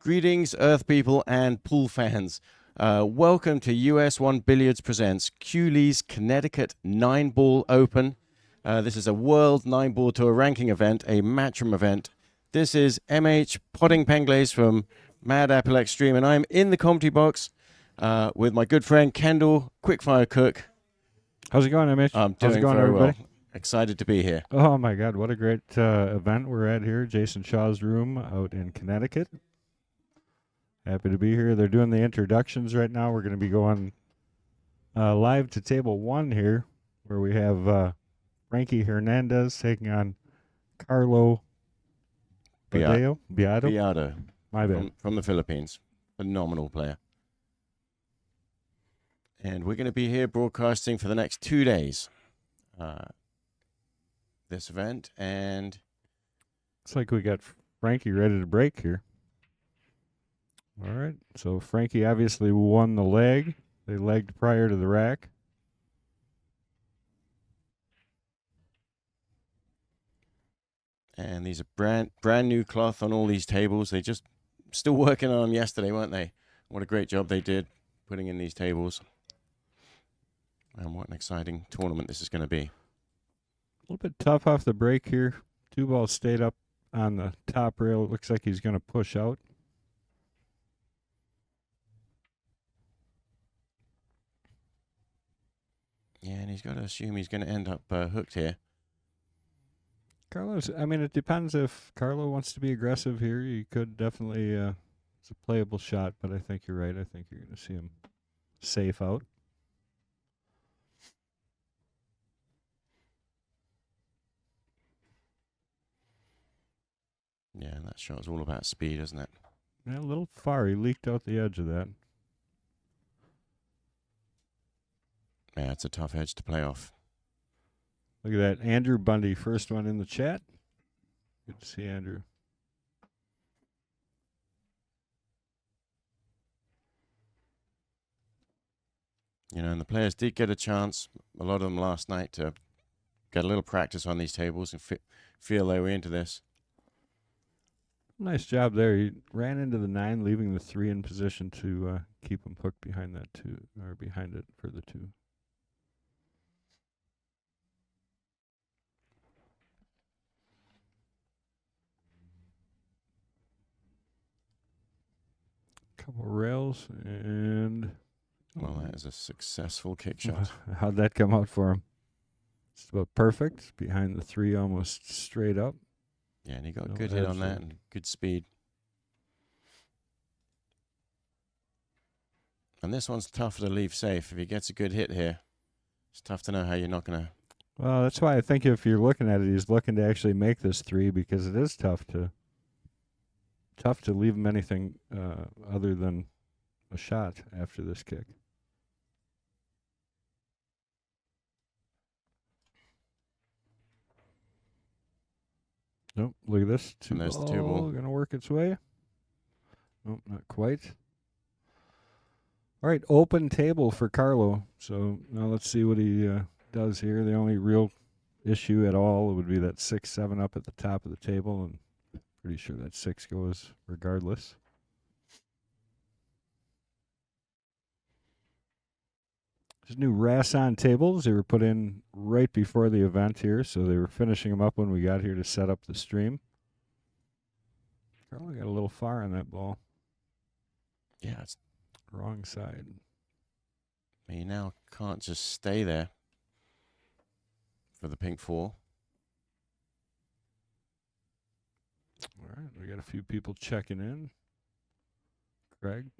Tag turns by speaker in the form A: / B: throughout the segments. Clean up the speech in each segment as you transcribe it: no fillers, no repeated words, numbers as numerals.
A: Greetings, Earth people and pool fans. Welcome to US1 Billiards presents CueLee's Connecticut 9-Ball Open. This is a World 9-Ball Tour ranking event, a matchroom event. This is MH Potting Penglaze from Mad Apple Extreme, and I'm in the commentary box with my good friend Kendall Quickfire Cook.
B: How's it going, MH?
A: I'm
B: How's
A: doing
B: it going,
A: very
B: everybody?
A: well. Excited to be here.
B: Oh, my God. What a great event we're at here. Jason Shaw's room out in Connecticut. Happy to be here. They're doing the introductions right now. We're going to be going live to table one here, where we have Frankie Hernandez taking on Carlo Biado.
A: Biado.
B: My bad.
A: From the Philippines. Phenomenal player. And we're going to be here broadcasting for the next 2 days. This event, and
B: Looks like we got Frankie ready to break here. All right. So Frankie obviously won the leg. They legged prior to the rack.
A: and these are brand new cloth on all these tables. They just still working on them yesterday, weren't they? What a great job they did putting in these tables. And what an exciting tournament this is going to be.
B: A little bit tough off the break here. Two balls stayed up on the top rail. It looks like he's going to push out.
A: Yeah, and he's got to assume he's going to end up hooked here.
B: Carlos, I mean, it depends if Carlo wants to be aggressive here. He could definitely, it's a playable shot, but I think you're right. I think you're going to see him safe out.
A: Yeah, and that shot is all about speed, isn't it?
B: Yeah, a little far. He leaked out the edge of that.
A: Yeah, it's a tough edge to play off.
B: Look at that. Andrew Bundy, first one in the chat. Good to see Andrew.
A: You know, and the players did get a chance, a lot of them last night, to get a little practice on these tables and feel their way into this.
B: Nice job there. He ran into the 9, leaving the 3 in position to keep him hooked behind that 2, or behind it for the 2. Couple rails and...
A: Well, that is a successful kick shot.
B: How'd that come out for him? It's about perfect. Behind the 3, almost straight up.
A: Yeah, and he got a good hit on that and good speed. And this one's tougher to leave safe. If he gets a good hit here, it's tough to know how you're not going to...
B: Well, that's why I think if you're looking at it, he's looking to actually make this 3, because it is tough to leave him anything other than a shot after this kick. Nope, look at this.
A: And there's the 2 ball.
B: Going to work its way. Nope, not quite. All right, open table for Carlo. So now let's see what he does here. The only real issue at all would be that 6-7 up at the top of the table, and pretty sure that 6 goes regardless. There's new Rasson tables. They were put in right before the event here, so they were finishing them up when we got here to set up the stream. Carlo got a little far on that ball.
A: Yeah, it's
B: wrong side.
A: You now can't just stay there for the pink 4.
B: All right, we got a few people checking in. Craig.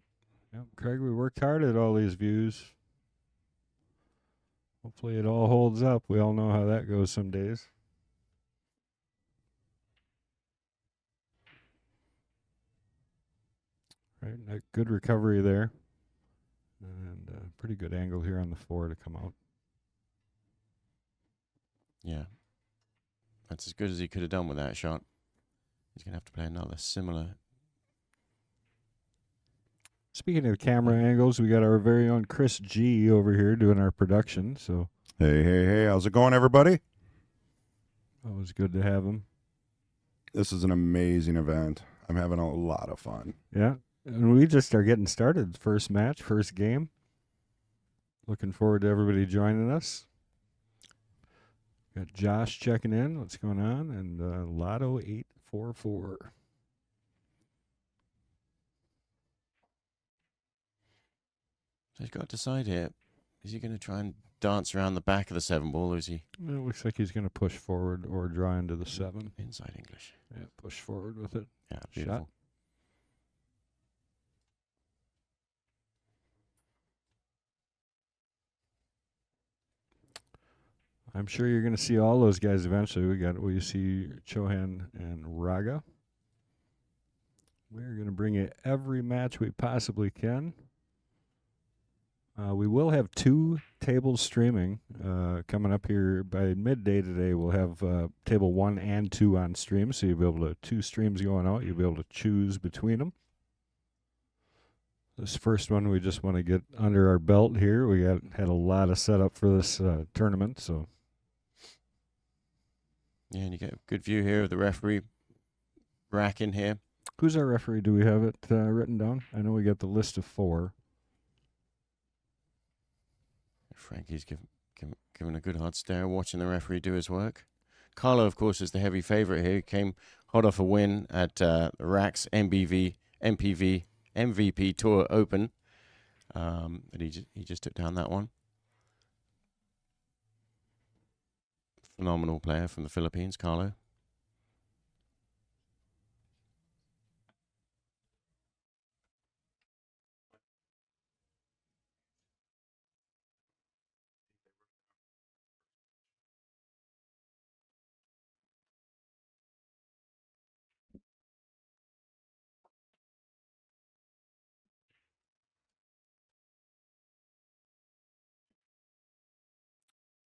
B: Yep, Craig, we worked hard at all these views. Hopefully it all holds up. We all know how that goes some days. Right, a good recovery there. And a pretty good angle here on the 4 to come out.
A: Yeah. That's as good as he could have done with that shot. He's going to have to play another similar.
B: Speaking of camera angles, we got our very own Chris G over here doing our production. So
C: Hey, how's it going, everybody?
B: always good to have him.
C: This is an amazing event. I'm having a lot of fun.
B: Yeah. And we just are getting started. First match, first game. Looking forward to everybody joining us. Got Josh checking in. What's going on? And Lotto 844.
A: So he's got to decide here. Is he going to try and dance around the back of the 7-ball, or is he?
B: It looks like he's going to push forward or draw into the 7.
A: Inside English.
B: Yeah, push forward with it.
A: Yeah, beautiful.
B: Shot. I'm sure you're going to see all those guys eventually. We see Chohan and Raga. We're going to bring you every match we possibly can. We will have 2 tables streaming coming up here by midday today. We'll have table 1 and 2 on stream, so you'll be able to 2 streams going out. You'll be able to choose between them. This first one, we just want to get under our belt here. We had a lot of setup for this tournament, so.
A: Yeah, and you get a good view here of the referee rack in here.
B: Who's our referee? Do we have it written down? I know we got the list of 4.
A: Frankie's giving a good hard stare, watching the referee do his work. Carlo, of course, is the heavy favorite here. He came hot off a win at the Rack's MVP Tour Open. But he just took down that one. Phenomenal player from the Philippines, Carlo.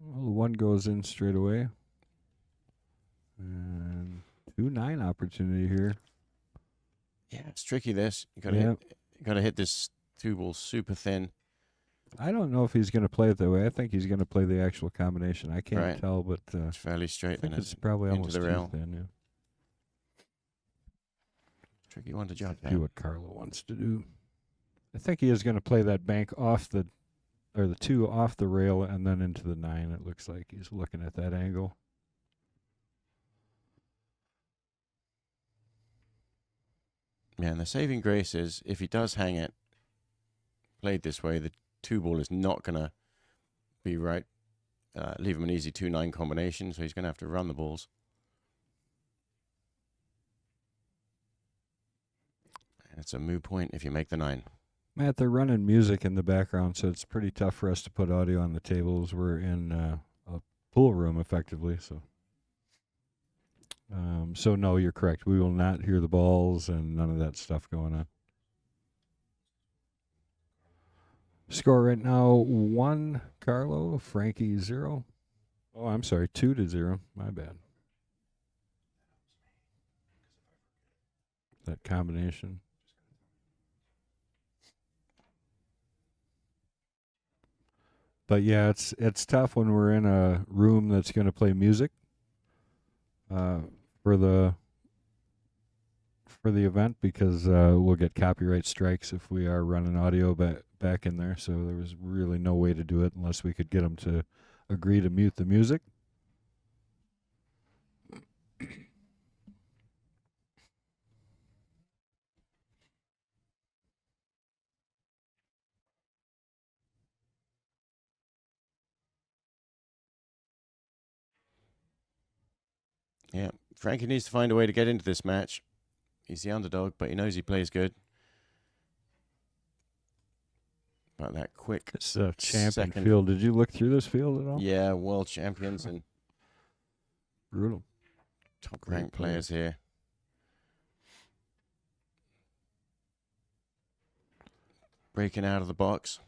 B: Well, 1 goes in straight away. And 2-9 opportunity here.
A: Yeah, it's tricky. This you gotta hit this 2-ball super thin.
B: I don't know if he's going to play it that way. I think he's going to play the actual combination. I can't tell, but
A: It's fairly straight.
B: I think
A: Then
B: it's probably
A: into
B: almost
A: the rail.
B: thin. Yeah.
A: Tricky one to judge.
B: Do what Carlo wants to do. I think he is going to play that bank off the 2 off the rail and then into the 9. It looks like he's looking at that angle.
A: Yeah, and the saving grace is if he does hang it, played this way, the 2-ball is not going to be right. Leave him an easy 2-9 combination, so he's going to have to run the balls. And it's a moot point if you make the 9.
B: Matt, they're running music in the background, so it's pretty tough for us to put audio on the tables. We're in a pool room, effectively, so. So, no, you're correct. We will not hear the balls and none of that stuff going on. Score right now, 1 Carlo, Frankie 0. Oh, I'm sorry, 2-0. My bad. That combination. But yeah, it's tough when we're in a room that's going to play music for the event, because we'll get copyright strikes if we are running audio back in there. So there was really no way to do it unless we could get them to agree to mute the music.
A: Yeah, Frankie needs to find a way to get into this match. He's the underdog, but he knows he plays good. But that quick
B: It's a champion
A: second
B: field. Did you look through this field at all?
A: Yeah, world champions and
B: Brutal.
A: top
B: Great
A: ranked players here. Breaking out of the box.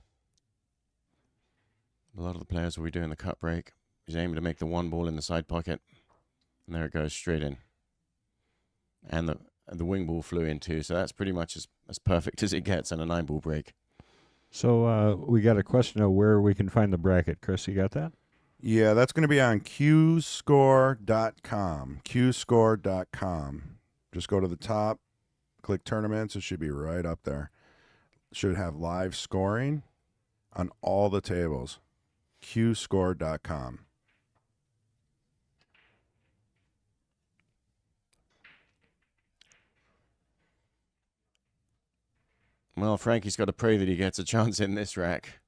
A: A lot of the players will be doing the cut break. He's aiming to make the 1-ball in the side pocket. And there it goes, straight in. And the wing ball flew in too, so that's pretty much as perfect as it gets on a 9-ball break.
B: So we got a question of where we can find the bracket. Chris, you got that?
C: Yeah, that's going to be on CueScore.com. CueScore.com. Just go to the top, Click tournaments. It should be right up there. Should have live scoring on all the tables. CueScore.com.
A: Well, Frankie's got to pray that he gets a chance in this rack.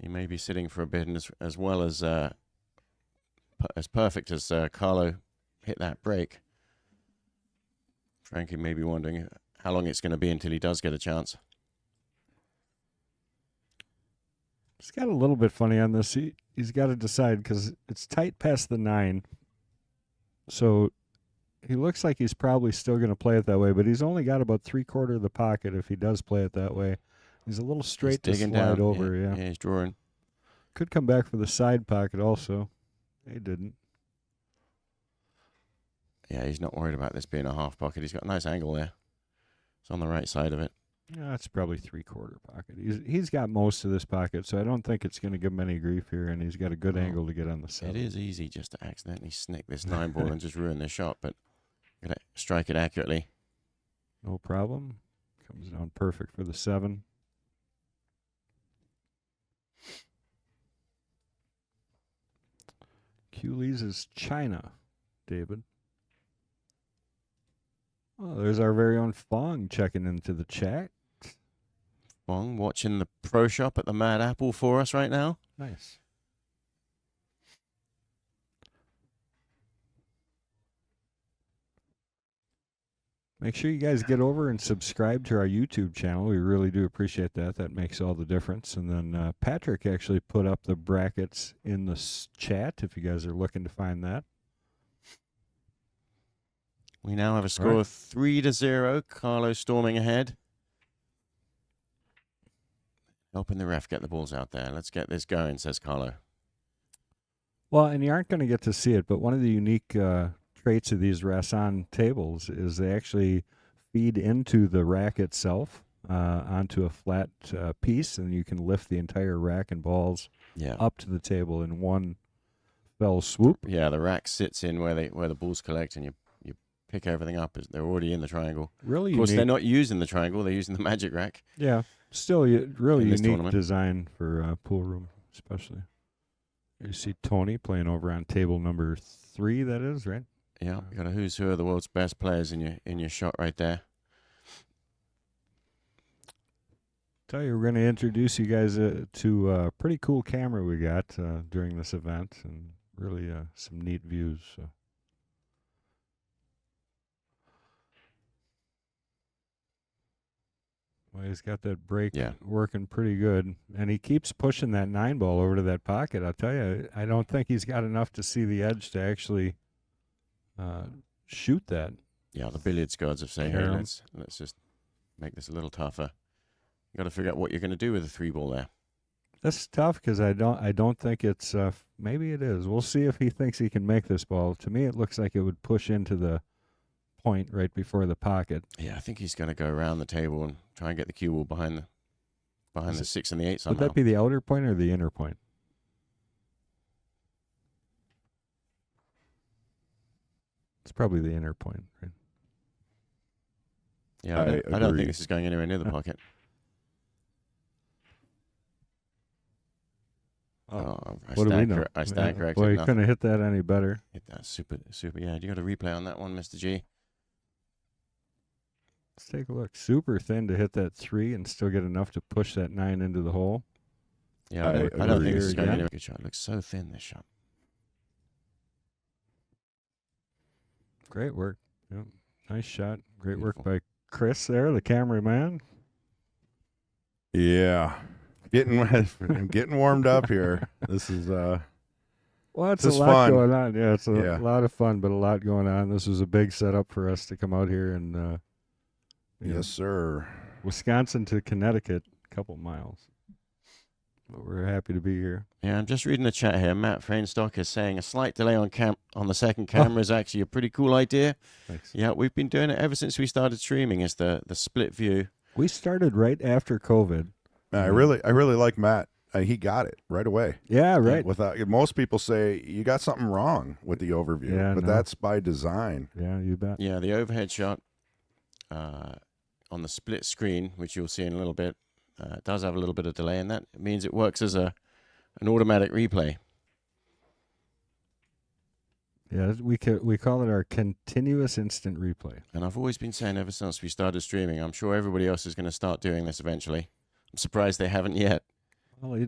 A: He may be sitting for a bit, and as well as perfect as Carlo hit that break. Frankie may be wondering how long it's going to be until he does get a chance.
B: It's got a little bit funny on this. He's got to decide because it's tight past the 9. So he looks like he's probably still going to play it that way, but he's only got about 3/4 of the pocket if he does play it that way. He's a little straight to slide
A: down.
B: over.
A: Yeah, he's drawing.
B: Could come back for the side pocket also. He didn't.
A: Yeah, he's not worried about this being a half pocket. He's got a nice angle there. It's on the right side of it.
B: Yeah, that's probably 3/4 pocket. He's got most of this pocket, so I don't think it's going to give him any grief here, and he's got a good angle to get on the 7.
A: It is easy just to accidentally snick this 9 ball and just ruin the shot, but gotta strike it accurately.
B: No problem. Comes down perfect for the 7. CueLee's is China, David. Oh, there's our very own Fong checking into the chat.
A: Fong watching the pro shop at the Mad Apple for us right now.
B: Nice. Make sure you guys get over and subscribe to our YouTube channel. We really do appreciate that. That makes all the difference. And then Patrick actually put up the brackets in the chat if you guys are looking to find that.
A: We now have a score of 3-0. Carlo storming ahead. Helping the ref get the balls out there. Let's get this going, says Carlo.
B: Well, and you aren't going to get to see it, but one of the unique traits of these Rasson tables is they actually feed into the rack itself onto a flat piece, and you can lift the entire rack and balls up to the table in one fell swoop.
A: Yeah, the rack sits in where the balls collect, and you pick everything up as they're already in the triangle.
B: Really
A: of course,
B: unique.
A: they're not using the triangle; they're using the magic rack.
B: Yeah, still really unique
A: tournament.
B: design for pool room, especially. You see Tony playing over on table number 3. That is right.
A: Yeah, you got a who's who of the world's best players in your shot right there.
B: Tell you, we're going to introduce you guys to a pretty cool camera we got during this event, and really some neat views. So. Well, he's got that break working pretty good, and he keeps pushing that 9 ball over to that pocket. I'll tell you, I don't think he's got enough to see the edge to actually shoot that.
A: Yeah, the billiards gods have said, hey, let's just make this a little tougher. You got to figure out what you're going to do with the 3 ball there.
B: That's tough because I don't think it's maybe it is. We'll see if he thinks he can make this ball. To me, it looks like it would push into the point right before the pocket.
A: Yeah, I think he's going to go around the table and try and get the cue ball behind the 6 and the 8 somehow.
B: Would that be the outer point or the inner point? It's probably the inner point, right?
A: Yeah, I don't think this is going anywhere near the pocket.
B: What do we know?
A: I stand corrected.
B: Well, you couldn't have hit that any better.
A: Hit that super. Yeah, you got a replay on that one, Mr. G.
B: Let's take a look. Super thin to hit that 3 and still get enough to push that 9 into the hole.
A: Yeah, I don't think this is going anywhere. Good shot. It looks so thin, this shot.
B: Great work. Yep. Nice shot. Great work by Chris there, the cameraman.
C: Yeah. I'm getting warmed up here. This is
B: well, it's a lot going on. Yeah, it's a lot of fun, but a lot going on. This was a big setup for us to come out here and
C: yes, sir.
B: Wisconsin to Connecticut, a couple miles. But we're happy to be here.
A: Yeah, I'm just reading the chat here. Matt Frainstock is saying a slight delay on the second camera is actually a pretty cool idea.
B: Thanks.
A: Yeah, we've been doing it ever since we started streaming. It's the split view.
B: We started right after COVID.
C: I really like Matt. He got it right away.
B: Yeah, right.
C: Without most people say you got something wrong with the overview, but that's by design.
B: Yeah, you bet.
A: Yeah, the overhead shot on the split screen, which you'll see in a little bit, it does have a little bit of delay, and that means it works as an automatic replay.
B: Yeah, we call it our continuous instant replay.
A: And I've always been saying ever since we started streaming, I'm sure everybody else is going to start doing this eventually. I'm surprised they haven't yet.
B: Well,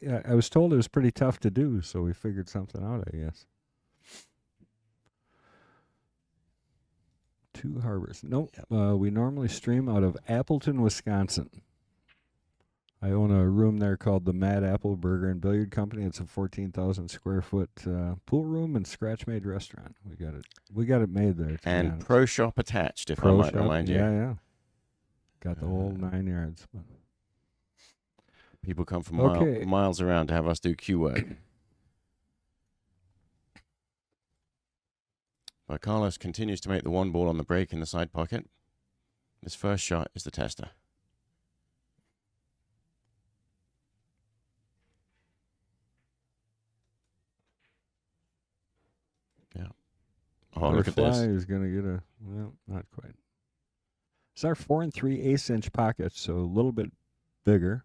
B: yeah, I was told it was pretty tough to do, so we figured something out, I guess. Two Harbors. Nope.
A: Yep.
B: We normally stream out of Appleton, Wisconsin. I own a room there called the Mad Apple Burger and Billiard Company. It's a 14,000 square foot pool room and scratch-made restaurant. We got it made there.
A: And pro shop attached, if I might remind you.
B: Yeah. Got the whole 9 yards.
A: People come from miles around to have us do cue work. But Carlos continues to make the one ball on the break in the side pocket. His first shot is the tester. Yeah. Oh, look at this.
B: Is going to get well, not quite. It's our 4 3/8 inch pocket, so a little bit bigger.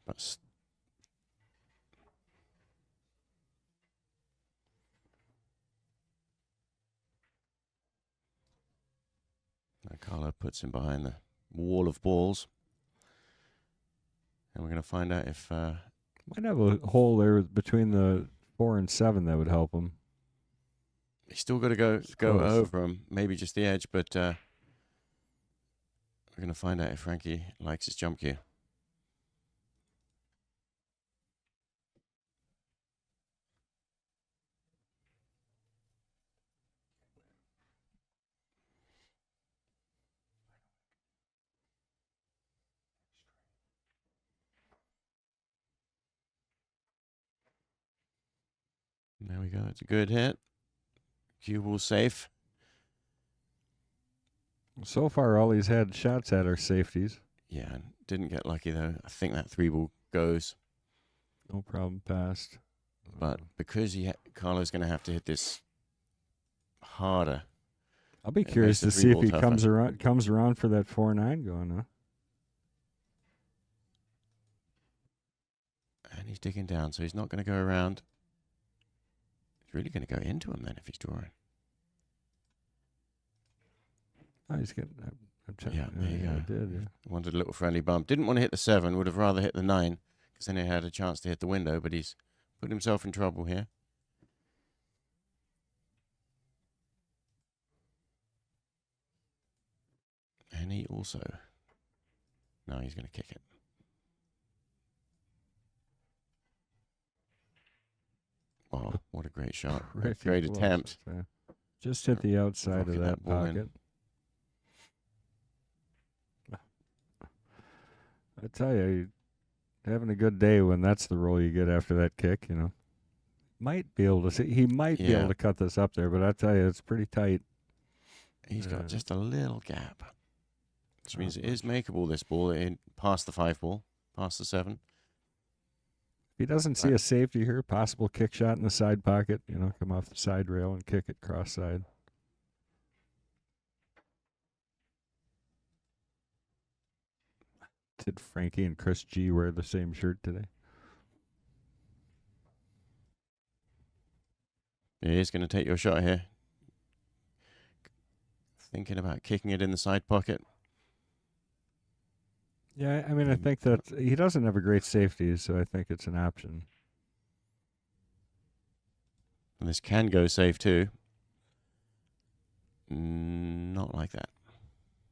A: But Carlo puts him behind the wall of balls. And we're going to find out if...
B: might have a hole there between the 4 and 7 that would help him.
A: He's still got to go over him, maybe just the edge, but we're going to find out if Frankie likes his jump cue. There we go. It's a good hit. Cue ball safe.
B: So far, all he's had shots at are safeties.
A: Yeah, didn't get lucky though. I think that 3-ball goes.
B: No problem, passed.
A: But because Carlo's going to have to hit this harder.
B: I'll be curious to see if he comes around for that 4-9 going, huh?
A: And he's digging down, so he's not going to go around. He's really going to go into him then if he's drawing.
B: Oh, he's getting.
A: Yeah, there you go.
B: Did, yeah.
A: Wanted a little friendly bump. Didn't want to hit the 7. Would have rather hit the 9 because then he had a chance to hit the window. But he's put himself in trouble here. And he also. No, he's going to kick it. Wow, what a great shot. Great attempt.
B: Just hit the outside of that pocket. I tell you, having a good day when that's the roll you get after that kick, you know. Might be able to see. He might be able to cut this up there, but I tell you, it's pretty tight.
A: He's got just a little gap, which means it is makeable, this ball, past the 5 ball, past the 7.
B: If he doesn't see a safety here, possible kick shot in the side pocket, you know, come off the side rail and kick it cross side. Did Frankie and Chris G wear the same shirt today?
A: He's going to take your shot here. Thinking about kicking it in the side pocket.
B: Yeah, I mean, I think that he doesn't have a great safety, so I think it's an option.
A: And this can go safe too. Not like that.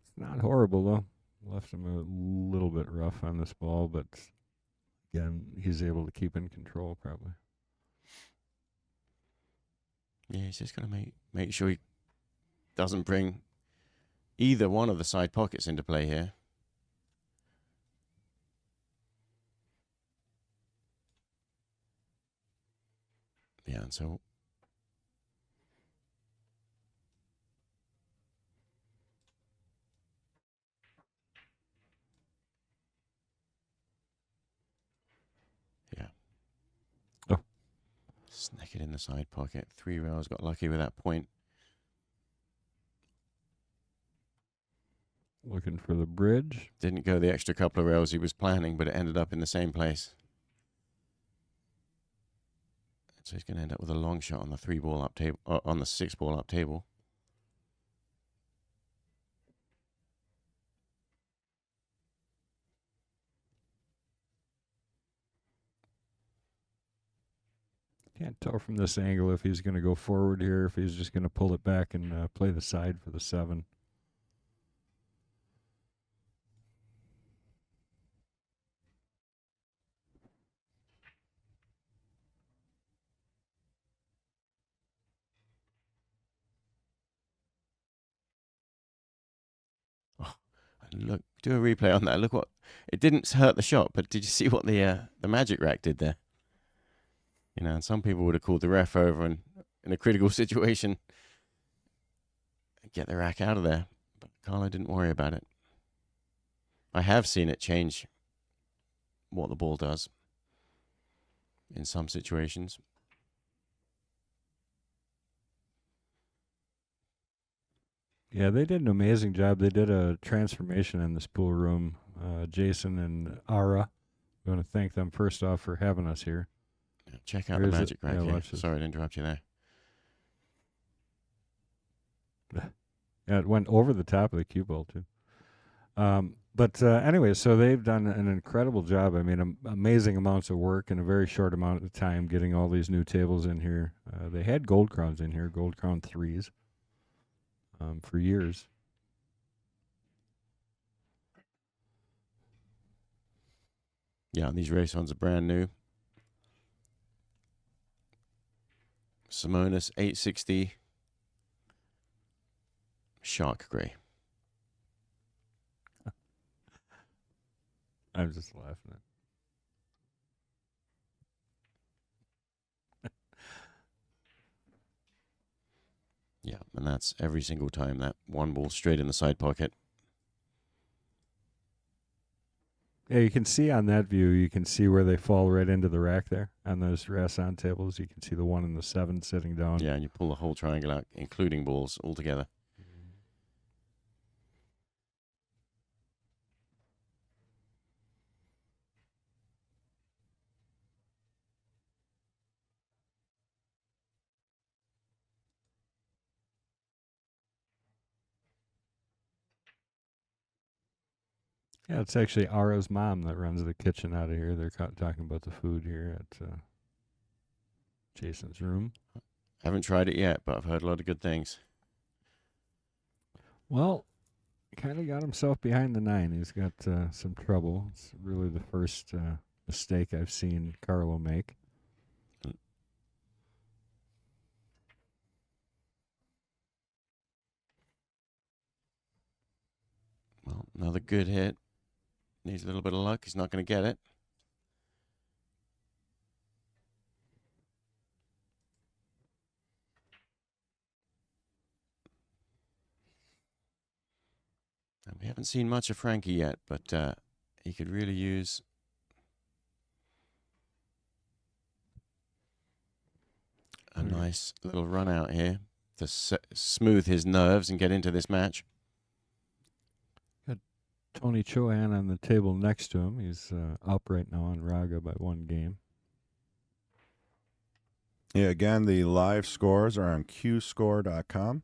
B: It's not horrible, though. Left him a little bit rough on this ball, but again, he's able to keep in control probably.
A: Yeah, he's just going to make sure he doesn't bring either one of the side pockets into play here. Yeah, and so Stick it in the side pocket. 3 rails, got lucky with that point.
B: Looking for the bridge.
A: Didn't go the extra couple of rails he was planning, but it ended up in the same place. So he's going to end up with a long shot on the 3-ball up table, on the 6-ball up table.
B: Can't tell from this angle if he's going to go forward here, if he's just going to pull it back and play the side for the 7.
A: Look, do a replay on that. Look what it didn't hurt the shot, but did you see what the magic rack did there? You know, and some people would have called the ref over and in a critical situation get the rack out of there, but Carlo didn't worry about it. I have seen it change what the ball does in some situations.
B: Yeah, they did an amazing job. They did a transformation in this pool room. Jason and Ara, we want to thank them first off for having us here.
A: Yeah, check out the magic rack here.
B: Watch this.
A: Sorry to interrupt you there.
B: Yeah, it went over the top of the cue ball too. But anyway, so they've done an incredible job. I mean, amazing amounts of work in a very short amount of time getting all these new tables in here. They had gold crowns in here, gold crown 3s. For years.
A: Yeah, these race ones are brand new. Simonis 860 Shark Grey.
B: I'm just laughing at
A: Yeah, and that's every single time that 1 ball straight in the side pocket.
B: Yeah, you can see on that view, you can see where they fall right into the rack there on those Rasson tables. You can see the 1 and the 7 sitting down.
A: Yeah, and you pull the whole triangle out, including balls, all together.
B: Yeah, it's actually Ara's mom that runs the kitchen out of here. They're talking about the food here at Jason's room.
A: Haven't tried it yet, but I've heard a lot of good things.
B: Well, kind of got himself behind the 9. He's got some trouble. It's really the first mistake I've seen Carlo make.
A: Well, another good hit. Needs a little bit of luck. He's not going to get it. And we haven't seen much of Frankie yet, but he could really use a nice little run out here to smooth his nerves and get into this match.
B: Tony Chohan on the table next to him. He's up right now on Raga by 1 game.
C: Yeah, again, the live scores are on CueScore.com.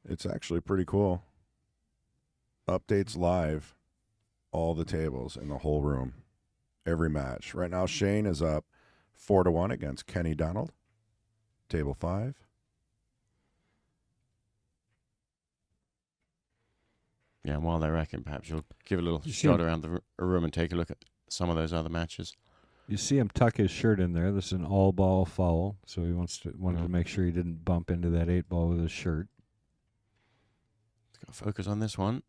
C: It's actually pretty cool. Updates live, all the tables in the whole room, every match. Right now, Shane is up 4-1 against Kenny Donald. Table 5.
A: Yeah, and while they're racking, perhaps you'll give a little shot around the room and take a look at some of those other matches.
B: You see him tuck his shirt in there. This is an all-ball foul, so he wanted to make sure he didn't bump into that 8-ball with his shirt.
A: Got to focus on this one.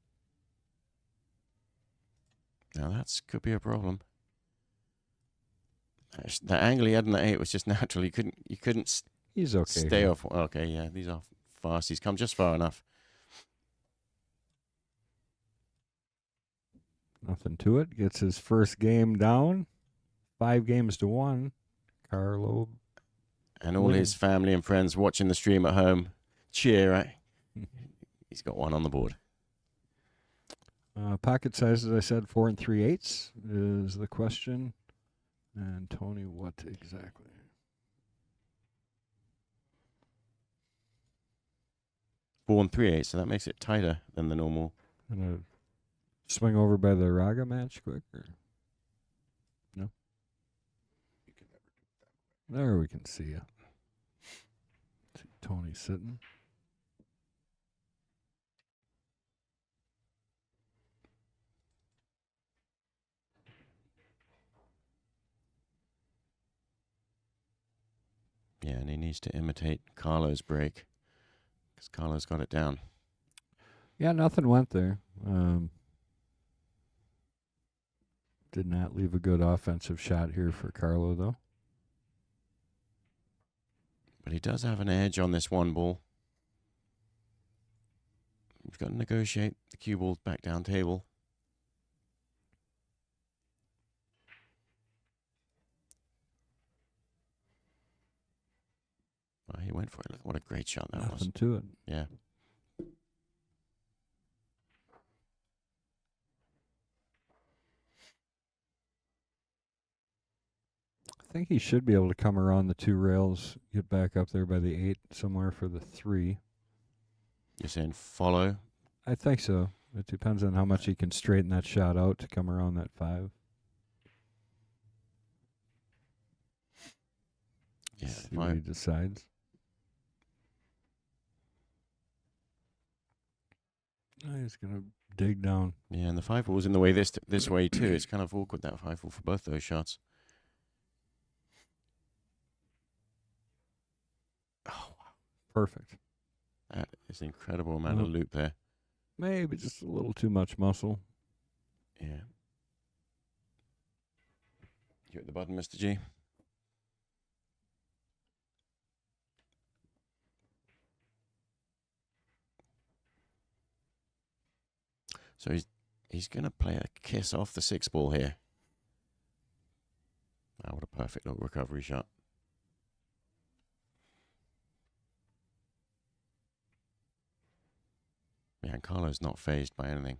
A: Now that could be a problem. The angle he had in the 8 was just natural. You couldn't.
B: He's okay.
A: Stay off. Okay, yeah, these are fast. He's come just far enough.
B: Nothing to it. Gets his first game down. 5 games to 1. Carlo
A: And all his family and friends watching the stream at home cheer. Right? He's got one on the board.
B: Pocket size, as I said, 4 3/8 is the question. And Tony, what exactly?
A: 4 3/8, so that makes it tighter than the normal.
B: Gonna swing over by the Raga match quick, or no? There we can see you. See Tony sitting.
A: Yeah, and he needs to imitate Carlo's break because Carlo's got it down.
B: Yeah, nothing went there. Did not leave a good offensive shot here for Carlo, though.
A: But he does have an edge on this one ball. He's got to negotiate the cue ball back down table. Well, he went for it. Look, what a great shot that was.
B: Nothing to it.
A: Yeah.
B: I think he should be able to come around the 2 rails, get back up there by the 8 somewhere for the 3.
A: You're saying follow?
B: I think so. It depends on how much he can straighten that shot out to come around that 5.
A: Yeah,
B: See what he decides. Oh, he's going to dig down.
A: Yeah, and the 5 ball's in the way this way too. It's kind of awkward, that 5 ball, for both those shots. Oh, wow.
B: Perfect.
A: That is an incredible amount of loop there.
B: Maybe just a little too much muscle.
A: Yeah. You at the button, Mr. G? So he's going to play a kiss off the 6 ball here. Oh, what a perfect little recovery shot. Yeah, and Carlo's not fazed by anything.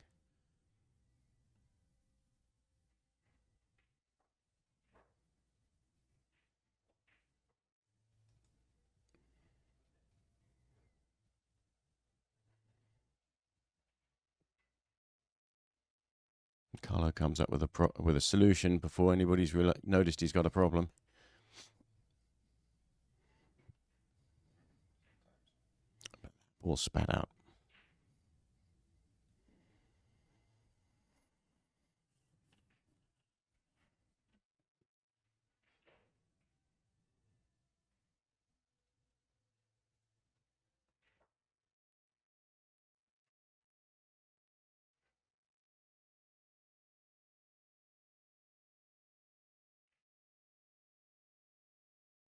A: Carlo comes up with a solution before anybody's noticed he's got a problem. Ball spat out.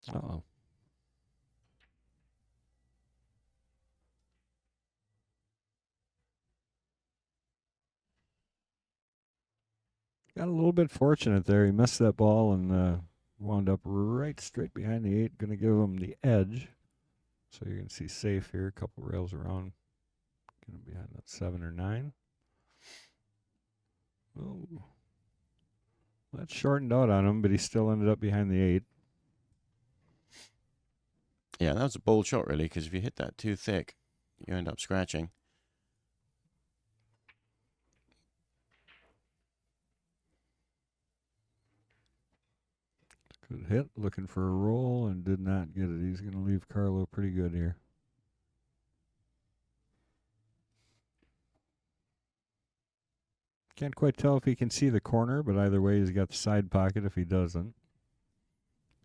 B: Uh-oh. Got a little bit fortunate there. He missed that ball and wound up right straight behind the 8. Going to give him the edge. So you're going to see safe here. A couple rails around. Going to behind that 7 or 9. Oh. That shortened out on him, but he still ended up behind the 8.
A: Yeah, that was a bold shot, really, because if you hit that too thick, you end up scratching.
B: Good hit, looking for a roll, and did not get it. He's going to leave Carlo pretty good here. Can't quite tell if he can see the corner, but either way, he's got the side pocket if he doesn't.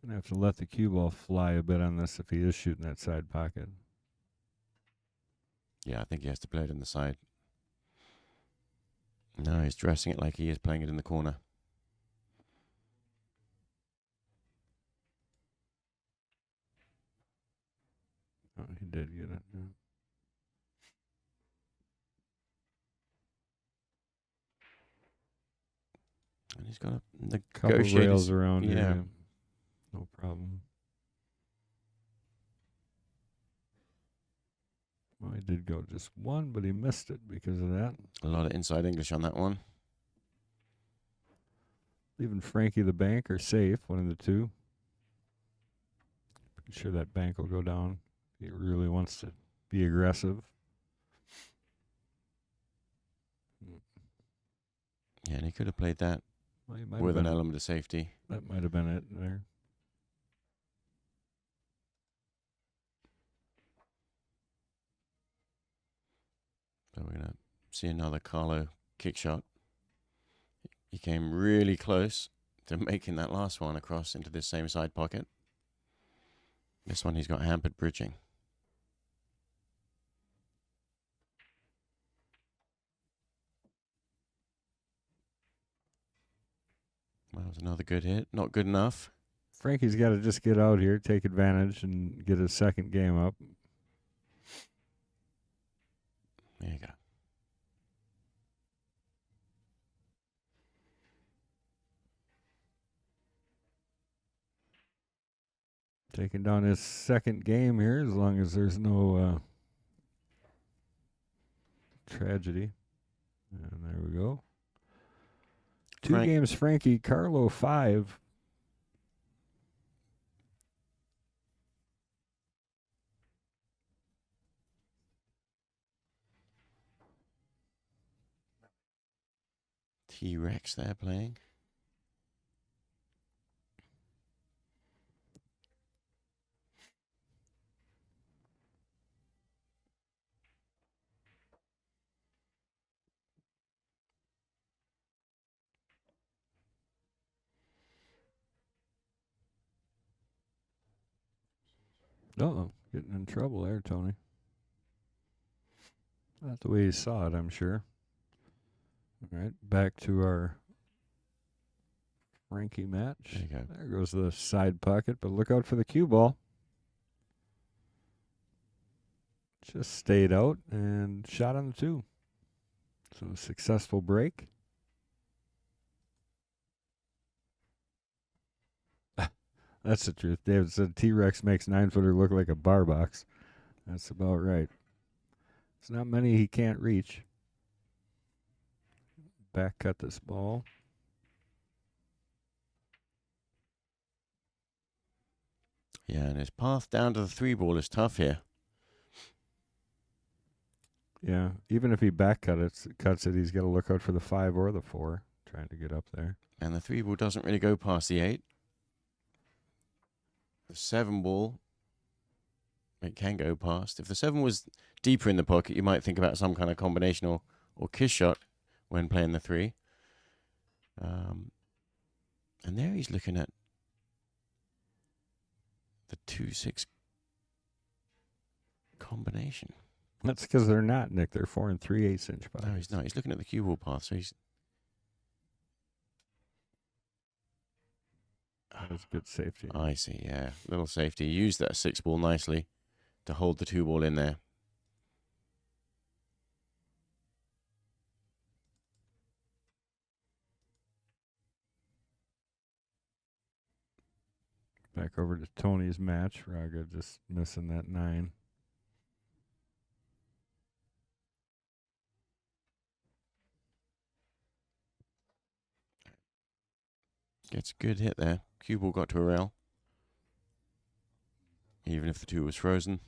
B: Gonna have to let the cue ball fly a bit on this if he is shooting that side pocket.
A: Yeah, I think he has to play it in the side. No, he's dressing it like he is playing it in the corner.
B: Oh, he did get it. Yeah.
A: And he's got to
B: Couple
A: negotiate
B: rails around
A: yeah.
B: here. Yeah. No problem. Well, he did go just one, but he missed it because of that.
A: A lot of inside English on that one.
B: Even Frankie the bank are safe, one of the two. Pretty sure that bank will go down. He really wants to be aggressive.
A: Yeah, and he could have played that
B: Well, he might
A: with
B: have
A: an
B: been-
A: element of safety.
B: That might have been it there.
A: So we're going to see another Carlo kick shot. He came really close to making that last one across into this same side pocket. This one he's got hampered bridging. Well, that was another good hit. Not good enough.
B: Frankie's got to just get out here, take advantage, and get his second game up.
A: There you go.
B: Taking down his second game here, as long as there's no tragedy. And there we go. Two games, Frankie. Carlo, 5.
A: T-Rex there playing.
B: Uh-oh, getting in trouble there, Tony. Not the way he saw it, I'm sure. All right, back to our Frankie match.
A: There you go.
B: There goes the side pocket, but look out for the cue ball. Just stayed out and shot on the 2. So a successful break. That's the truth. David said T-Rex makes 9-footer look like a bar box. That's about right. There's not many he can't reach. Back cut this ball.
A: Yeah, and his path down to the 3-ball is tough here.
B: Yeah, even if he back cuts it, he's got to look out for the 5 or the 4, trying to get up there.
A: And the 3-ball doesn't really go past the 8. The 7-ball, it can go past. If the 7 was deeper in the pocket, you might think about some kind of combination or kiss shot when playing the 3. And there he's looking at the 2-6 combination.
B: That's because they're not, Nick. They're 4 and 3/8 inch pockets.
A: No, he's not. He's looking at the cue ball path, so he's...
B: That's good safety.
A: I see, yeah. Little safety. Used that 6-ball nicely to hold the 2-ball in there.
B: Back over to Tony's match. Raga just missing that 9.
A: Gets a good hit there. Cue ball got to a rail. Even if the 2 was frozen.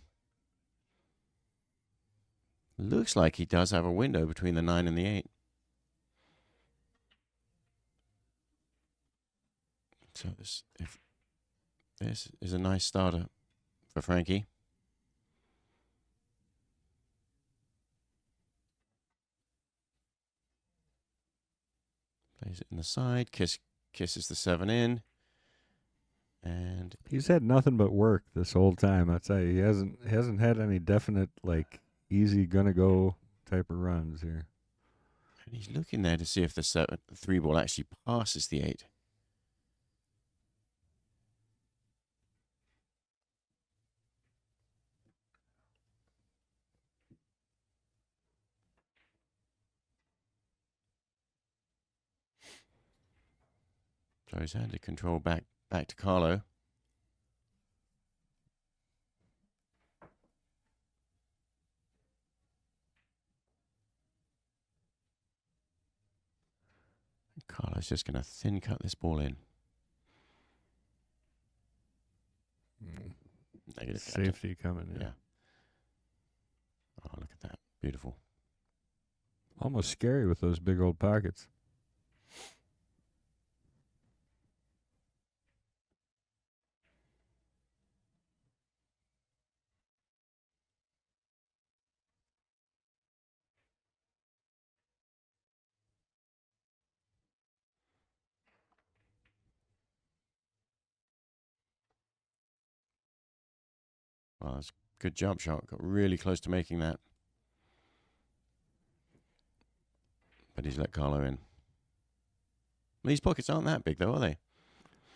A: Looks like he does have a window between the 9 and the 8. So this is a nice starter for Frankie. Plays it in the side. Kisses the 7 in. And
B: he's had nothing but work this whole time. I'd say he hasn't had any definite, like, easy gonna go type of runs here.
A: And he's looking there to see if the 3-ball actually passes the 8. So he's handed control back to Carlo. Carlo's just going to thin cut this ball in. Negative
B: Safety coming in.
A: Yeah. Oh, look at that. Beautiful.
B: Almost scary with those big old pockets.
A: Well, that's a good jump shot. Got really close to making that. But he's let Carlo in. These pockets aren't that big, though, are they?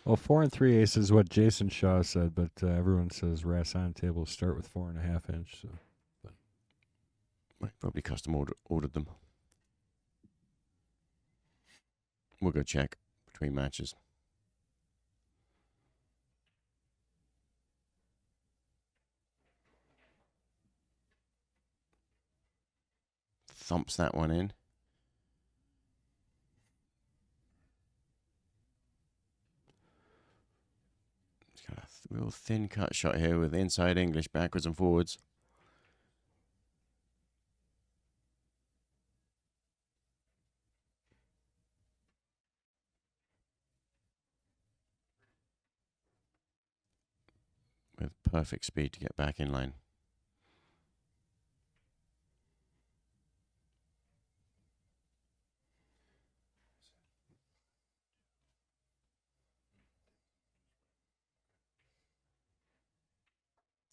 B: Well, 4 and 3 ace is what Jason Shaw said, but everyone says Rasson tables start with 4.5 inch. So,
A: Well, probably custom ordered them. We'll go check between matches. Thumps that one in. It's got a real thin cut shot here with inside English backwards and forwards. With perfect speed to get back in line.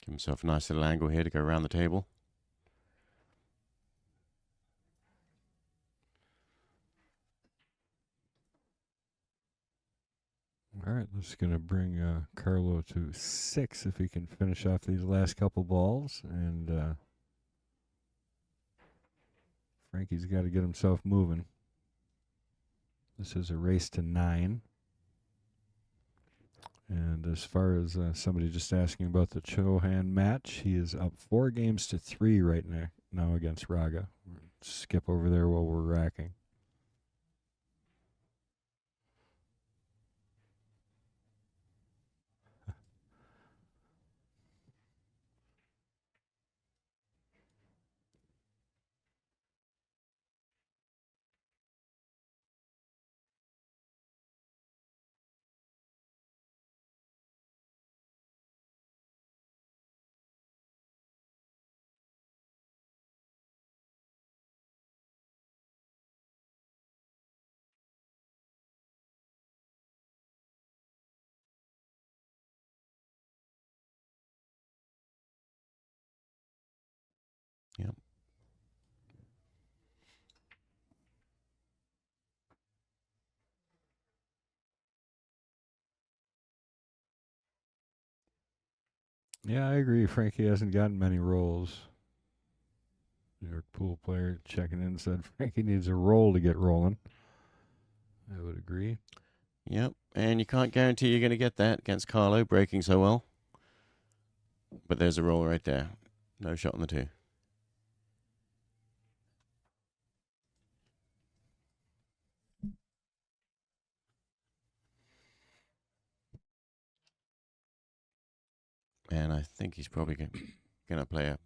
A: Give himself a nice little angle here to go around the table.
B: all right, this is going to bring Carlo to 6 if he can finish off these last couple balls. And Frankie's got to get himself moving. This is a race to 9. And as far as somebody just asking about the Chohan match, he is up 4 games to 3 right now against Raga. Skip over there while we're racking.
A: Yep.
B: Yeah, I agree. Frankie hasn't gotten many rolls. New York pool player checking in said Frankie needs a roll to get rolling. I would agree.
A: Yep. And you can't guarantee you're going to get that against Carlo breaking so well. But there's a roll right there. No shot on the 2. And I think he's probably going to play a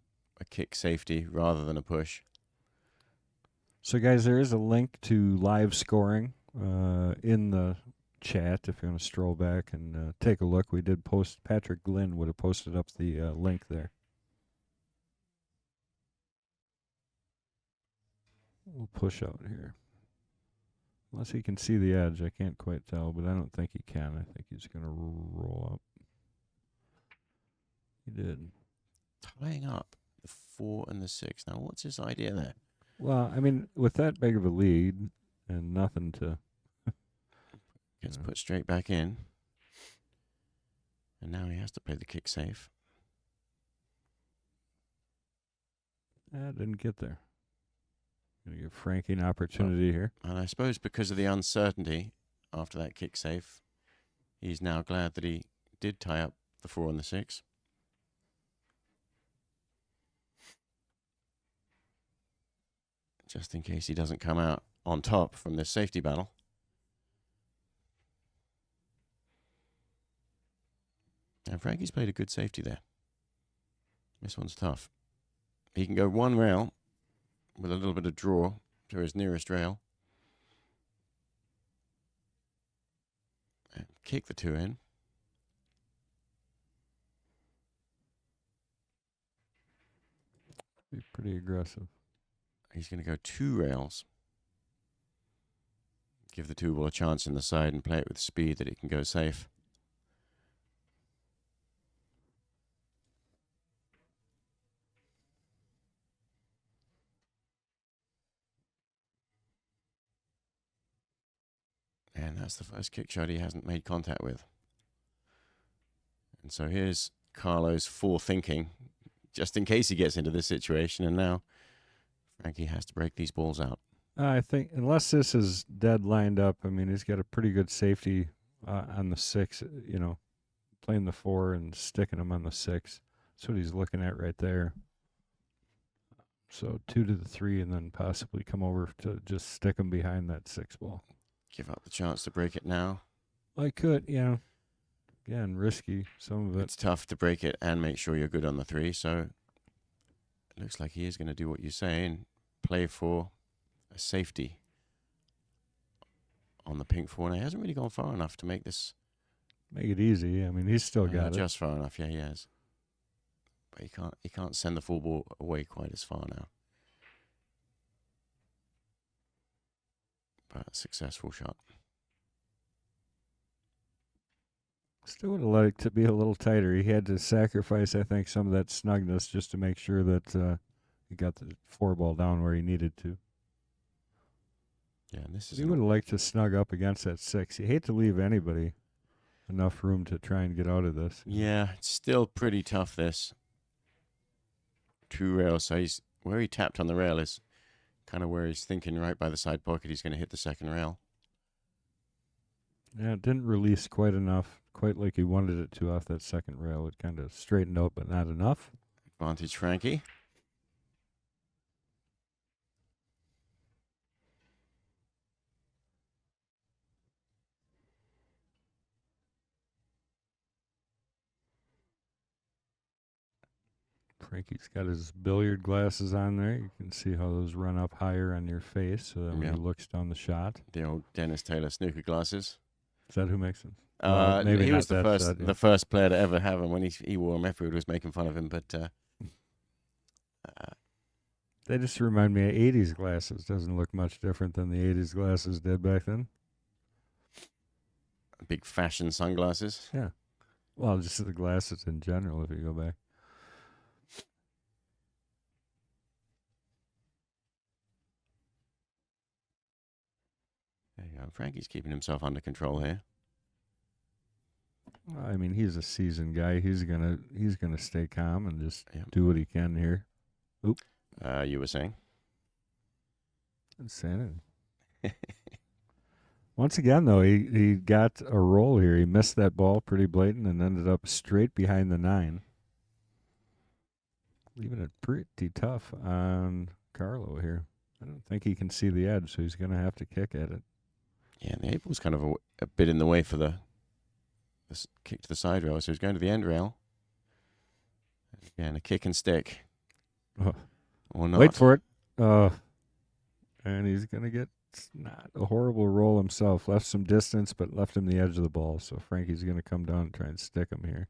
A: kick safety rather than a push.
B: So, guys, there is a link to live scoring in the chat if you want to stroll back and take a look. We did post, Patrick Glynn would have posted up the link there. We'll push out here. Unless he can see the edge. I can't quite tell, but I don't think he can. I think he's going to roll up. He did.
A: Tying up the 4 and the 6. Now, what's his idea there?
B: Well, I mean, with that big of a lead and nothing to...
A: Gets put straight back in. And now he has to play the kick safe.
B: Didn't get there. Going to give Frankie an opportunity here.
A: And I suppose because of the uncertainty after that kick safe, he's now glad that he did tie up the 4 and the 6. Just in case he doesn't come out on top from this safety battle. And Frankie's played a good safety there. This one's tough. He can go one rail with a little bit of draw to his nearest rail. And kick the 2 in.
B: Be pretty aggressive.
A: He's going to go 2 rails. Give the 2 ball a chance in the side and play it with speed that it can go safe. And that's the first kick shot he hasn't made contact with. And so here's Carlo's forethinking, just in case he gets into this situation. And now Frankie has to break these balls out.
B: I think unless this is dead lined up, I mean, he's got a pretty good safety on the 6, playing the 4 and sticking him on the 6. That's what he's looking at right there. So 2 to the 3 and then possibly come over to just stick him behind that 6 ball.
A: Give up the chance to break it now.
B: I could, again, risky, some of it.
A: It's tough to break it and make sure you're good on the 3. So it looks like he is going to do what you say and play for a safety on the pink 4. Now, he hasn't really gone far enough to make this.
B: Make it easy. I mean, he's still got it.
A: Just far enough, yeah, he has. But he can't send the full ball away quite as far now. But a successful shot.
B: Still would have liked to be a little tighter. He had to sacrifice, I think, some of that snugness just to make sure that he got the 4 ball down where he needed to.
A: Yeah, and this is.
B: He would have liked to snug up against that 6. You hate to leave anybody enough room to try and get out of this.
A: Yeah, it's still pretty tough, this. 2 rails, so where he tapped on the rail is kind of where he's thinking right by the side pocket. He's going to hit the second rail.
B: Yeah, it didn't release quite enough, quite like he wanted it to off that second rail. It kind of straightened out, but not enough.
A: Advantage, Frankie.
B: Frankie's got his billiard glasses on there. You can see how those run up higher on your face so that when he looks down the shot.
A: The old Dennis Taylor snooker glasses.
B: Is that who makes them?
A: Maybe he was the first player to ever have them. When he wore them, everyone was making fun of him. But
B: they just remind me of 80s glasses. Doesn't look much different than the 80s glasses did back then.
A: Big fashion sunglasses.
B: Yeah. Well, just the glasses in general, if you go back.
A: There you go. Frankie's keeping himself under control here.
B: I mean, he's a seasoned guy. He's gonna stay calm and just do what he can here. Oop.
A: You were saying?
B: Insanity. Once again, though, he got a roll here. He missed that ball pretty blatant and ended up straight behind the 9. Leaving it pretty tough on Carlo here. I don't think he can see the edge, so he's going to have to kick at it.
A: Yeah, and the 8 ball's kind of a bit in the way for the kick to the side rail, so he's going to the end rail. Again, a kick and stick.
B: Oh.
A: Or not.
B: Wait for it. And he's going to get not a horrible roll himself. Left some distance, but left him the edge of the ball. So Frankie's going to come down and try and stick him here.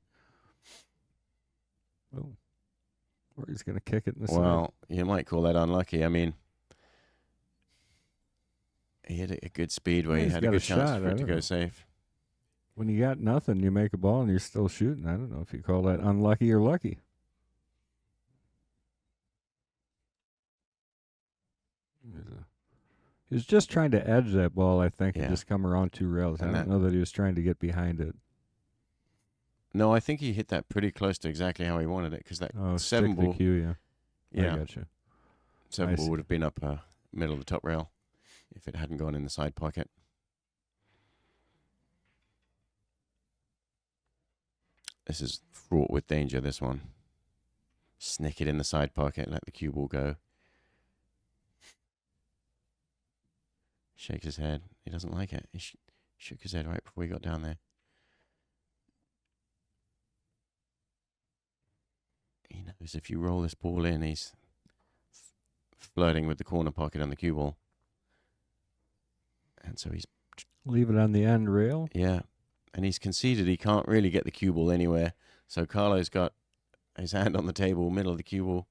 B: Oh. Or he's going to kick it in the side.
A: Well, you might call that unlucky. I mean, he hit it at good speed where he had a good chance for it to go safe.
B: When you got nothing, you make a ball and you're still shooting. I don't know if you call that unlucky or lucky. He was just trying to edge that ball, I think, and just come around 2 rails. I don't know that he was trying to get behind it.
A: No, I think he hit that pretty close to exactly how he wanted it, because that 7 ball.
B: Cue,
A: yeah.
B: I gotcha.
A: 7 ball would have been up middle of the top rail if it hadn't gone in the side pocket. This is fraught with danger, this one. Snick it in the side pocket, let the cue ball go. Shakes his head. He doesn't like it. He shook his head right before he got down there. knows if you roll this ball in, he's flirting with the corner pocket on the cue ball. And so he's...
B: Leave it on the end rail.
A: Yeah. And he's conceded he can't really get the cue ball anywhere. So Carlo's got his hand on the table, middle of the cue ball.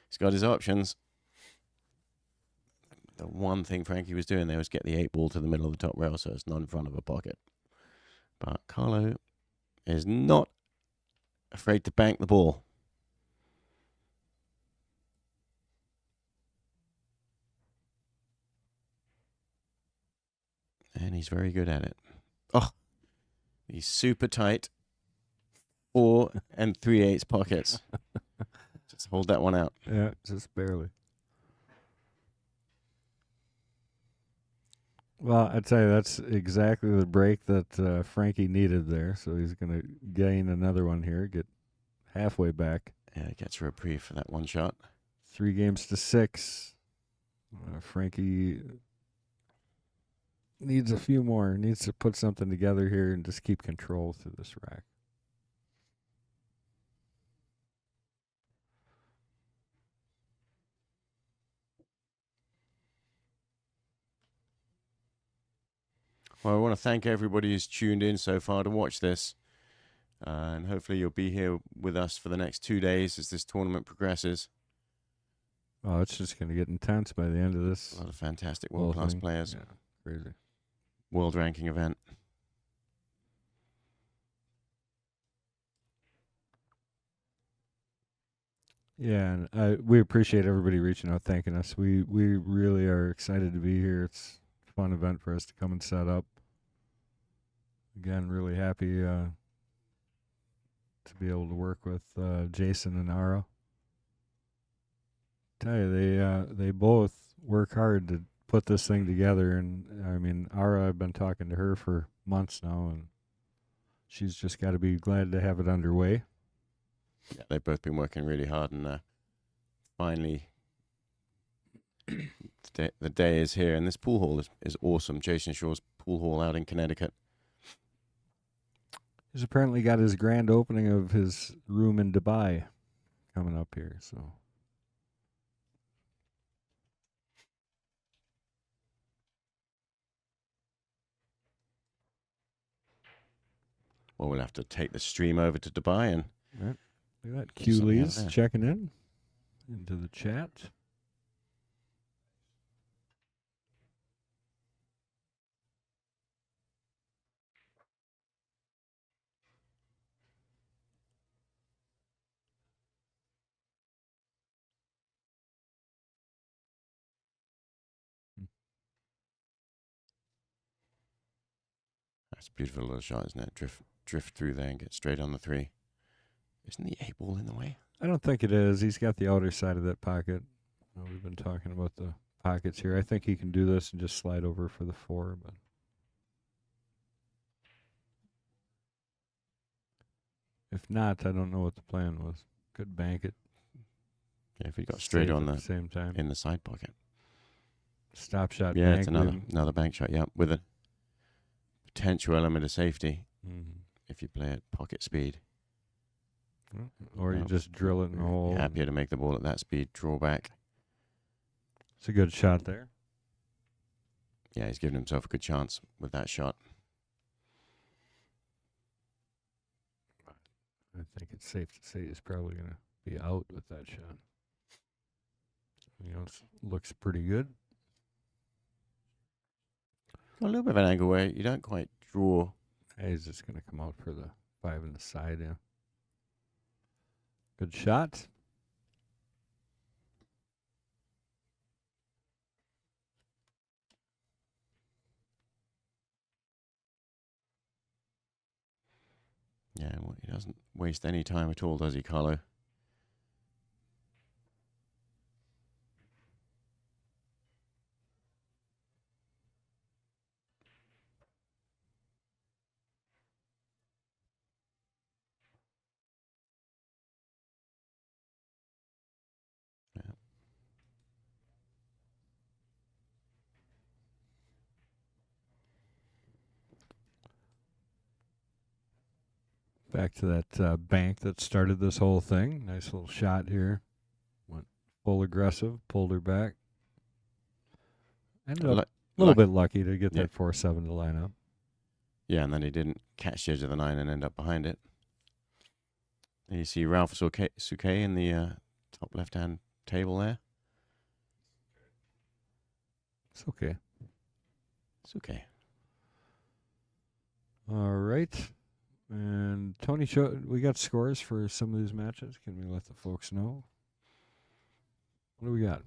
A: He's got his options. The one thing Frankie was doing there was get the 8 ball to the middle of the top rail so it's not in front of a pocket. But Carlo is not afraid to bank the ball. And he's very good at it. Oh, he's super tight. 4 and 3/8 pockets. Just hold that one out.
B: Yeah, just barely. Well, I'd say that's exactly the break that Frankie needed there. So he's going to gain another one here, get halfway back.
A: Yeah, he gets a reprieve for that one shot.
B: 3-6. Frankie needs a few more. Needs to put something together here and just keep control through this rack.
A: Well, I want to thank everybody who's tuned in so far to watch this. And hopefully you'll be here with us for the next 2 days as this tournament progresses.
B: Oh, it's just going to get intense by the end of this.
A: A lot of fantastic
B: whole
A: world-class
B: thing.
A: players.
B: Yeah, crazy.
A: World ranking event.
B: Yeah, and we appreciate everybody reaching out, thanking us. We really are excited to be here. It's a fun event for us to come and set up. Again, really happy to be able to work with Jason and Ara. Tell you, they both work hard to put this thing together, and I mean, Ara, I've been talking to her for months now, and she's just got to be glad to have it underway.
A: Yeah, they've both been working really hard, and finally the day is here. And this pool hall is awesome. Jason Shaw's pool hall out in Connecticut.
B: He's apparently got his grand opening of his room in Dubai coming up here, so.
A: Well, we'll have to take the stream over to Dubai and...
B: Right. Look at that.
A: There's something out
B: CueLee's
A: there.
B: checking in into the chat.
A: That's a beautiful little shot, isn't it? Drift through there and get straight on the 3. Isn't the 8 ball in the way?
B: I don't think it is. He's got the outer side of that pocket. We've been talking about the pockets here. I think he can do this and just slide over for the 4, but if not, I don't know what the plan was. Could bank it.
A: Yeah, if he got straight
B: Save
A: on
B: at
A: the
B: same time.
A: in the side pocket.
B: Stop shot.
A: Yeah,
B: bank,
A: it's another bank shot. Yeah, with a potential element of safety if you play at pocket speed.
B: Or you
A: No.
B: just drill it in the hole.
A: Happier to make the ball at that speed, draw back.
B: It's a good shot there.
A: Yeah, he's given himself a good chance with that shot.
B: I think it's safe to say he's probably going to be out with that shot. Looks pretty good.
A: A little bit of an angle where you don't quite draw.
B: He's just going to come out for the 5 in the side, yeah. Good shot.
A: Yeah, well, he doesn't waste any time at all, does he, Carlo?
B: Back to that bank that started this whole thing. Nice little shot here. Went full aggressive, pulled her back. Ended up a little bit lucky to get that 4-7 to line up.
A: Yeah, and then he didn't catch the edge of the 9 and end up behind it. And you see Ralph Souquet in the top left-hand table there.
B: It's okay.
A: It's okay.
B: All right. And Tony, we got scores for some of these matches. Can we let the folks know? What do we got?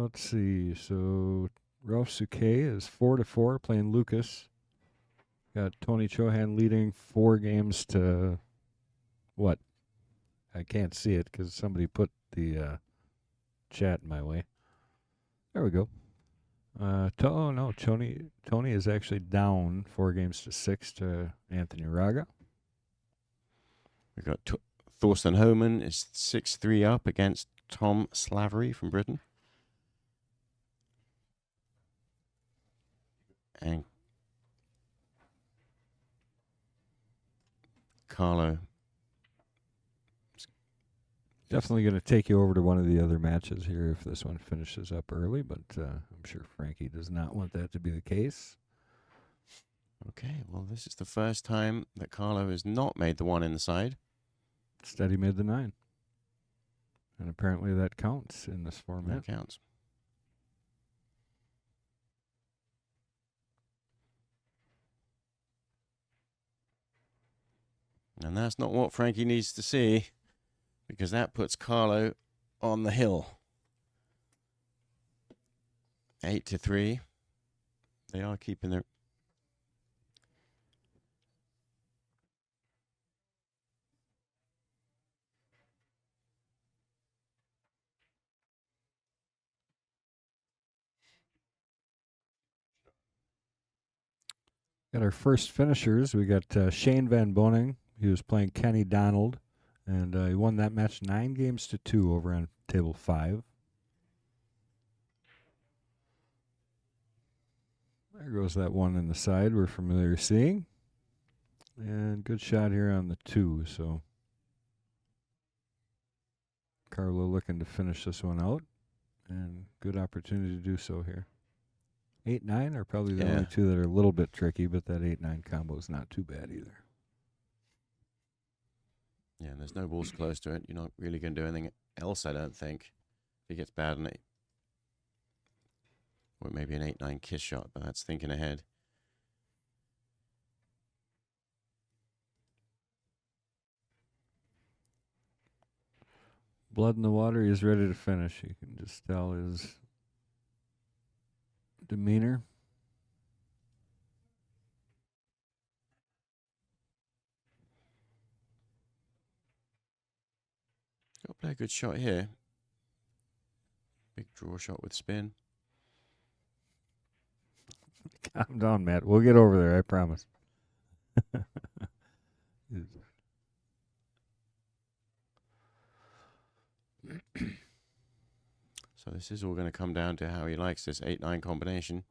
B: Let's see. So Ralph Souquet is 4-4 playing Lucas. Got Tony Chohan leading 4 games to what? I can't see it because somebody put the chat in my way. There we go. Tony is actually down 4-6 to Anthony Raga.
A: We've got Thorsten Homan is 6-3 up against Tom Slavery from Britain. And Carlo.
B: Definitely going to take you over to one of the other matches here if this one finishes up early, but I'm sure Frankie does not want that to be the case.
A: Okay, well, this is the first time that Carlo has not made the 1 in the side.
B: Instead, he made the 9. And apparently that counts in this format.
A: That counts. And that's not what Frankie needs to see, because that puts Carlo on the hill. 8-3. They are keeping their...
B: Got our first finishers. We got Shane Van Boning. He was playing Kenny Donald, and he won that match 9-2 over on table 5. There goes that 1 in the side we're familiar seeing. And good shot here on the 2, so Carlo looking to finish this one out, and good opportunity to do so here. 8-9 are probably the only 2 that are a little bit tricky, but that 8-9 combo is not too bad either.
A: Yeah, and there's no balls close to it. You're not really going to do anything else, I don't think. If it gets bad, or maybe an 8-9 kiss shot, but that's thinking ahead.
B: Blood in the water. He's ready to finish. You can just tell his demeanor.
A: Got to play a good shot here. Big draw shot with spin.
B: Calm down, Matt. We'll get over there, I promise.
A: So this is all going to come down to how he likes this 8-9 combination.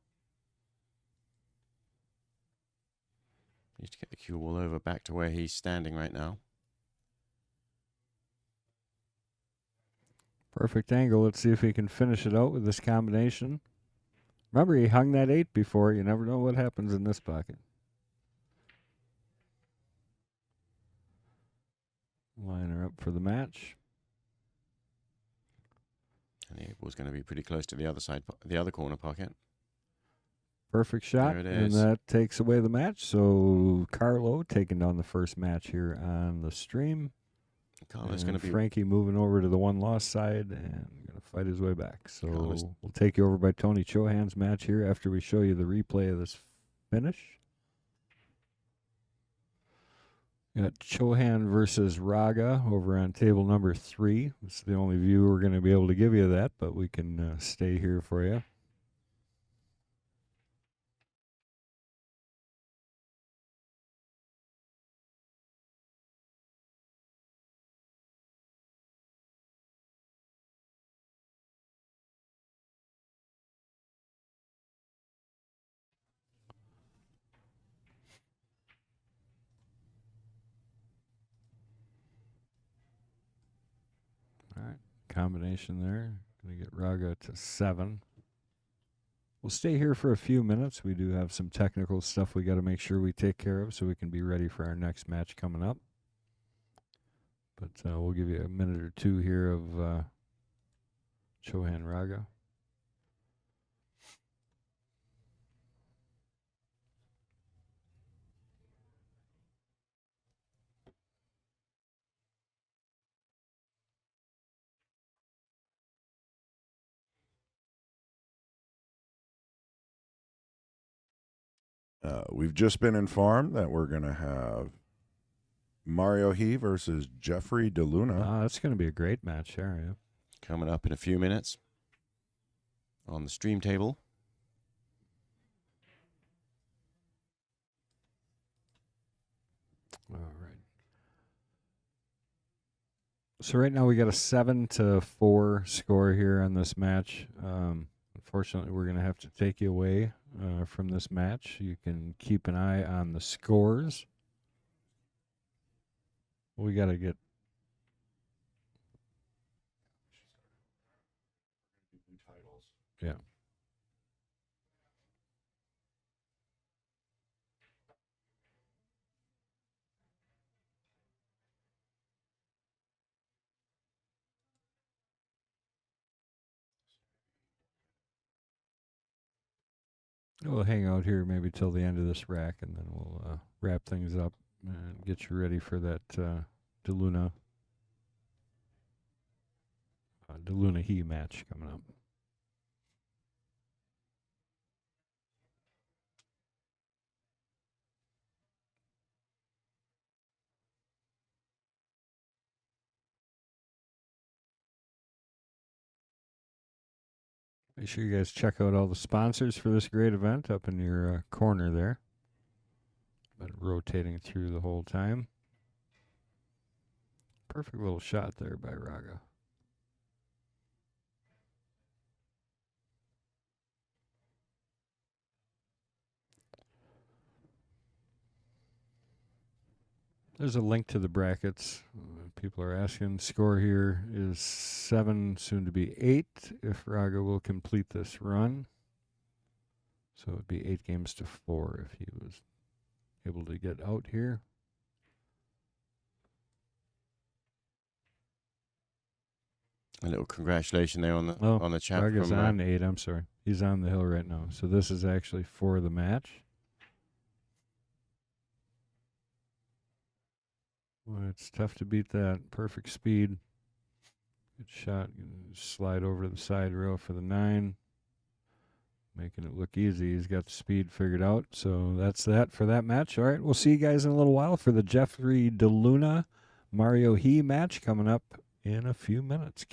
A: Needs to get the cue ball over back to where he's standing right now.
B: Perfect angle. Let's see if he can finish it out with this combination. Remember, he hung that 8 before. You never know what happens in this pocket. Line her up for the match.
A: And the 8 ball's going to be pretty close to the other side, the other corner pocket.
B: Perfect shot,
A: There it
B: and
A: is.
B: that takes away the match. So Carlo taking down the first match here on the stream.
A: Carlo's going to be...
B: Frankie moving over to the 1-loss side and going to fight his way back. So
A: Carlo's...
B: we'll take you over by Tony Chohan's match here after we show you the replay of this finish. Got Chohan versus Raga over on table number 3. It's the only view we're going to be able to give you that, but we can stay here for you. combination there. Going to get Raga to 7. We'll stay here for a few minutes. We do have some technical stuff we got to make sure we take care of so we can be ready for our next match coming up. But we'll give you a minute or two here of Chohan Raga.
C: We've just been informed that we're going to have Mario He versus Jeffrey DeLuna.
B: That's going to be a great match there. Yeah.
A: Coming up in a few minutes on the stream table.
B: All right. So right now we got a 7-4 score here on this match. Unfortunately, we're going to have to take you away from this match. You can keep an eye on the scores. We got to get... Yeah. We'll hang out here maybe till the end of this rack, and then we'll wrap things up and get you ready for that DeLuna He match coming up. Make sure you guys check out all the sponsors for this great event up in your corner there. Been rotating through the whole time. Perfect little shot there by Raga. There's a link to the brackets. People are asking. Score here is 7, soon to be 8, if Raga will complete this run. So it would be 8 games to 4 if he was able to get out here.
A: A little congratulations there on the chat.
B: Raga's on 8. I'm sorry. He's on the hill right now. So this is actually for the match. Well, it's tough to beat that. Perfect speed. Good shot. Slide over to the side rail for the 9. Making it look easy. He's got the speed figured out. So that's that for that match. All right, we'll see you guys in a little while for the Jeffrey DeLuna Mario He match coming up in a few minutes.